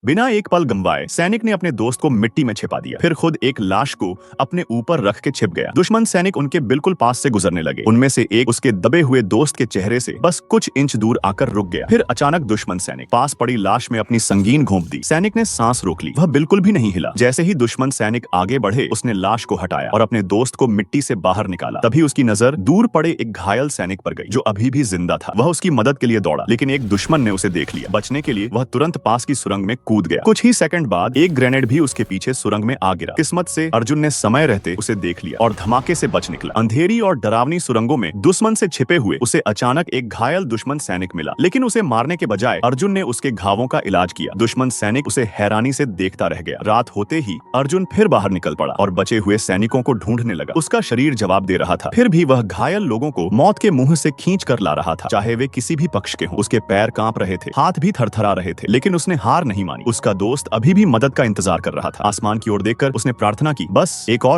बिना एक पल गंवाए सैनिक ने अपने दोस्त को मिट्टी में छिपा दिया, फिर खुद एक लाश को अपने ऊपर रख के छिप गया। दुश्मन सैनिक उनके बिल्कुल पास से गुजरने लगे। उनमें से एक उसके दबे हुए दोस्त के चेहरे से बस कुछ इंच दूर आकर रुक गया। फिर अचानक दुश्मन सैनिक पास पड़ी लाश में अपनी संगीन घोंप दी। सैनिक ने सांस रोक ली, वह बिल्कुल भी नहीं हिला। जैसे ही दुश्मन सैनिक आगे बढ़े, उसने लाश को हटाया और अपने दोस्त को मिट्टी से बाहर निकाला। तभी उसकी नजर दूर पड़े एक घायल सैनिक पर गई, जो अभी भी जिंदा था। वह उसकी मदद के लिए दौड़ा, लेकिन एक दुश्मन ने उसे देख लिया। बचने के लिए वह तुरंत पास की सुरंग में कूद गया। कुछ ही सेकंड बाद एक ग्रेनेड भी उसके पीछे सुरंग में आ गिरा। किस्मत से अर्जुन ने समय रहते उसे देख लिया और धमाके से बच निकला। अंधेरी और डरावनी सुरंगों में दुश्मन से छिपे हुए उसे अचानक एक घायल दुश्मन सैनिक मिला, लेकिन उसे मारने के बजाय अर्जुन ने उसके घावों का इलाज किया। दुश्मन सैनिक उसे हैरानी से देखता रह गया। रात होते ही अर्जुन फिर बाहर निकल पड़ा और बचे हुए सैनिकों को ढूंढने लगा। उसका शरीर जवाब दे रहा था, फिर भी वह घायल लोगों को मौत के मुंह से खींच कर ला रहा था, चाहे वे किसी भी पक्ष के हों। उसके पैर कांप रहे थे, हाथ भी थरथरा रहे थे, लेकिन उसने हार नहीं मानी। उसका दोस्त अभी भी मदद का इंतजार कर रहा था। आसमान की ओर देखकर उसने प्रार्थना की,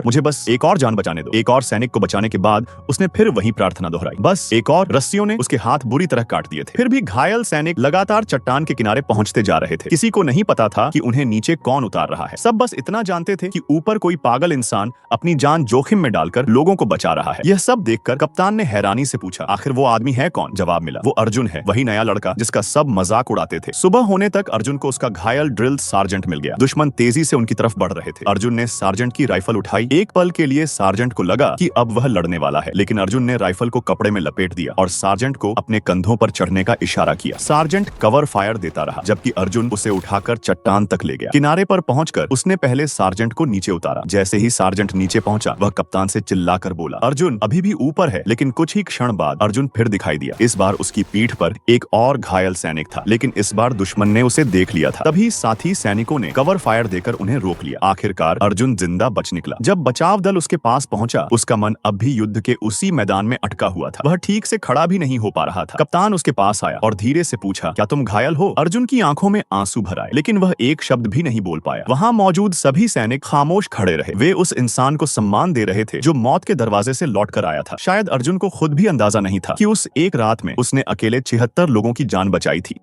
मुझे बस एक और जान बचाने दो। एक और सैनिक को बचाने के बाद उसने फिर वही प्रार्थना दोहराई, बस एक और। रस्सियों ने उसके हाथ बुरी तरह काट दिए थे। फिर भी घायल सैनिक लगातार चट्टान के किनारे पहुंचते जा रहे थे। किसी को नहीं पता था कि उन्हें नीचे कौन उतार रहा है। सब बस इतना जानते थे कि ऊपर कोई पागल इंसान अपनी जान जोखिम में डालकर लोगों को बचा रहा है। यह सब देखकर कप्तान ने हैरानी से पूछा, आखिर वो आदमी है कौन? जवाब मिला, वो अर्जुन है, वही नया लड़का जिसका सब मजाक उड़ाते थे। सुबह होने तक अर्जुन को उसका घायल ड्रिल सार्जेंट मिल गया। दुश्मन तेजी से उनकी तरफ बढ़ रहे थे। अर्जुन ने सार्जेंट की राइफल उठाई। एक पल के लिए सार्जेंट को लगा कि अब वह लड़ने वाला है, लेकिन अर्जुन ने राइफल को कपड़े में लपेट दिया और सार्जेंट को अपने कंधों पर चढ़ने का इशारा किया। सार्जेंट कवर फायर देता रहा, जबकि अर्जुन उसे उठाकर चट्टान तक ले गया। किनारे पर पहुंचकर उसने पहले सार्जेंट को नीचे उतारा। जैसे ही सार्जेंट नीचे पहुंचा, वह कप्तान से चिल्लाकर बोला, अर्जुन अभी भी ऊपर है। लेकिन कुछ ही क्षण बाद अर्जुन फिर दिखाई दिया। इस बार उसकी पीठ पर एक और घायल सैनिक था, लेकिन इस बार दुश्मन ने उसे देख लिया था। तभी साथी सैनिकों ने कवर फायर देकर उन्हें रोक लिया। आखिरकार अर्जुन जिंदा बच निकला। जब बचाव दल उसके पास पहुंचा, उसका मन अब भी युद्ध के उसी मैदान में अटका हुआ था। वह ठीक से खड़ा भी नहीं हो पा रहा था। कप्तान उसके पास आया और धीरे से पूछा, क्या तुम घायल हो? अर्जुन की आंखों में आंसू भर आए, लेकिन वह एक शब्द भी नहीं बोल पाया। वहां मौजूद सभी सैनिक खामोश खड़े रहे। वे उस इंसान को सम्मान दे रहे थे जो मौत के दरवाजे से लौट कर आया था। शायद अर्जुन को खुद भी अंदाजा नहीं था कि उस एक रात में उसने अकेले 76 लोगों की जान बचाई थी।